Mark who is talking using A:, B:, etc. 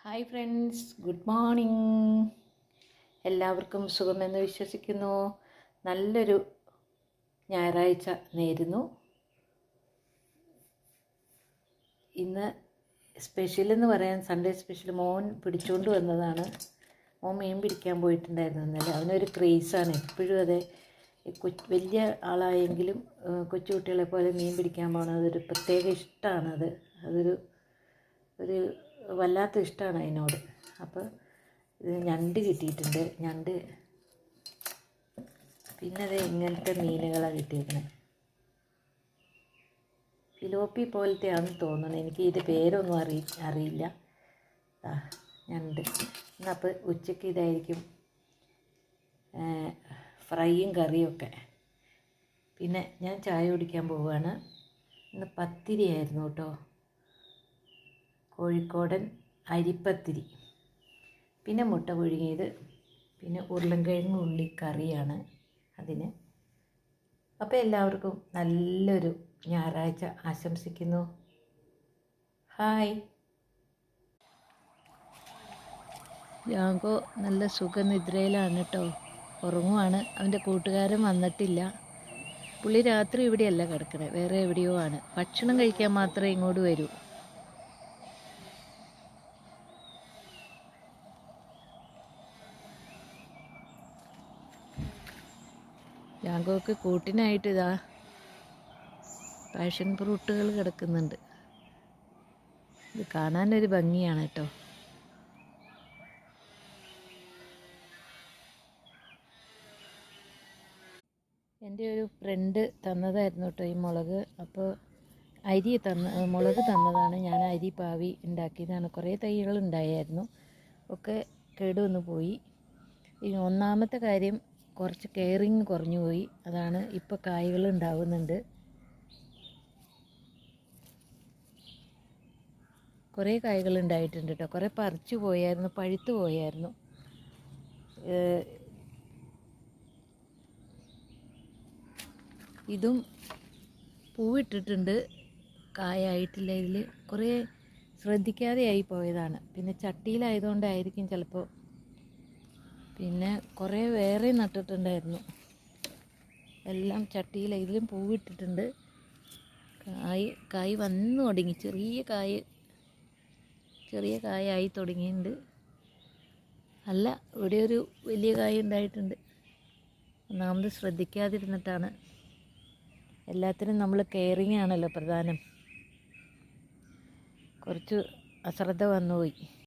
A: Hi friends, good morning. എല്ലാവർക്കും സുഖമെന്ന് വിശ്വസിക്കുന്നു. നല്ലൊരു ഞായറാഴ്ച നേരുന്നു. ഇന്ന് സ്പെഷ്യലെന്ന് പറയാൻ സൺഡേ സ്പെഷ്യൽ മോൻ പിടിച്ചുകൊണ്ട് വന്നതാണ്. മോൻ മീൻ പിടിക്കാൻ പോയിട്ടുണ്ടായിരുന്നു ഇന്നലെ. അവനൊരു ക്രേസാണ്, എപ്പോഴും അതെ. വലിയ ആളായെങ്കിലും കൊച്ചുകുട്ടികളെ പോലെ മീൻ പിടിക്കാൻ പോകുന്നത് ഒരു പ്രത്യേക ഇഷ്ടമാണത്. ഒരു വല്ലാത്ത ഇഷ്ടമാണ് അതിനോട്. അപ്പോൾ ഇത് ഞണ്ട് കിട്ടിയിട്ടുണ്ട്. ഞണ്ട്, പിന്നെ അത് ഇങ്ങനത്തെ മീനുകളാണ് കിട്ടിയിരിക്കുന്നത്. ഫിലോപ്പി പോലത്തെയാണെന്ന് തോന്നുന്നത്, എനിക്ക് ഇതിൻ്റെ പേരൊന്നും അറിയില്ല. ഞണ്ട്. എന്നപ്പോൾ ഉച്ചയ്ക്ക് ഇതായിരിക്കും ഫ്രൈയും കറിയൊക്കെ. പിന്നെ ഞാൻ ചായ കുടിക്കാൻ പോവുകയാണ്. ഇന്ന് പത്തിരി ആയിരുന്നു കേട്ടോ, കോഴിക്കോടൻ അരിപ്പത്തിരി. പിന്നെ മുട്ട പുഴുങ്ങിയത്, പിന്നെ ഉരുളൻകിഴങ്ങ് ഉള്ളിക്കറിയാണ് അതിന്. അപ്പോൾ എല്ലാവർക്കും നല്ലൊരു ഞായറാഴ്ച ആശംസിക്കുന്നു. ഹായ്. ജാങ്കോ നല്ല സുഖനിദ്രയിലാണ് കേട്ടോ, ഉറങ്ങുവാണ്. അവൻ്റെ കൂട്ടുകാരൻ വന്നിട്ടില്ല. പുള്ളി രാത്രി ഇവിടെയല്ല കിടക്കണേ, വേറെ എവിടെയോ ആണ്. ഭക്ഷണം കഴിക്കാൻ മാത്രമേ ഇങ്ങോട്ട് വരൂ. ജാങ്കോക്ക് കൂട്ടിനായിട്ട് ഇതാ പാഷൻ ഫ്രൂട്ടുകൾ കിടക്കുന്നുണ്ട്. ഇത് കാണാനൊരു ഭംഗിയാണ് കേട്ടോ. എൻ്റെ ഒരു ഫ്രണ്ട് തന്നതായിരുന്നു കേട്ടോ ഈ മുളക്. അപ്പോൾ മുളക് തന്നതാണ്. ഞാൻ അരി പാവി ഉണ്ടാക്കിയതാണ്. കുറേ തൈകൾ ഉണ്ടായിരുന്നു, ഒക്കെ കേടുവന്ന് പോയി. ഈ ഒന്നാമത്തെ കാര്യം, കുറച്ച് കെയറിങ് കുറഞ്ഞു പോയി. അതാണ്. ഇപ്പോൾ കായ്കൾ ഉണ്ടാവുന്നുണ്ട്. കുറേ കായ്കൾ ഉണ്ടായിട്ടുണ്ട് കേട്ടോ. കുറേ പറിച്ചു പോയായിരുന്നു, പഴുത്തു പോയായിരുന്നു. ഇതും പൂവിട്ടിട്ടുണ്ട്, കായായിട്ടില്ല. ഇതിൽ കുറേ ശ്രദ്ധിക്കാതെ ആയി പോയതാണ്. പിന്നെ ചട്ടിയിലായതുകൊണ്ടായിരിക്കും ചിലപ്പോൾ. പിന്നെ കുറേ വേറെ നട്ടിട്ടുണ്ടായിരുന്നു, എല്ലാം ചട്ടിയിൽ. ഇതിലും പൂവിട്ടിട്ടുണ്ട്. കായ് വന്നു തുടങ്ങി. ചെറിയ കായായി തുടങ്ങിയിട്ടുണ്ട്. അല്ല, ഇവിടെ ഒരു വലിയ കായ ഉണ്ടായിട്ടുണ്ട്. ഒന്നാമത് ശ്രദ്ധിക്കാതിരുന്നിട്ടാണ്. എല്ലാത്തിനും നമ്മൾ കെയറിങ് ആണല്ലോ പ്രധാനം. കുറച്ച് അശ്രദ്ധ വന്നുപോയി.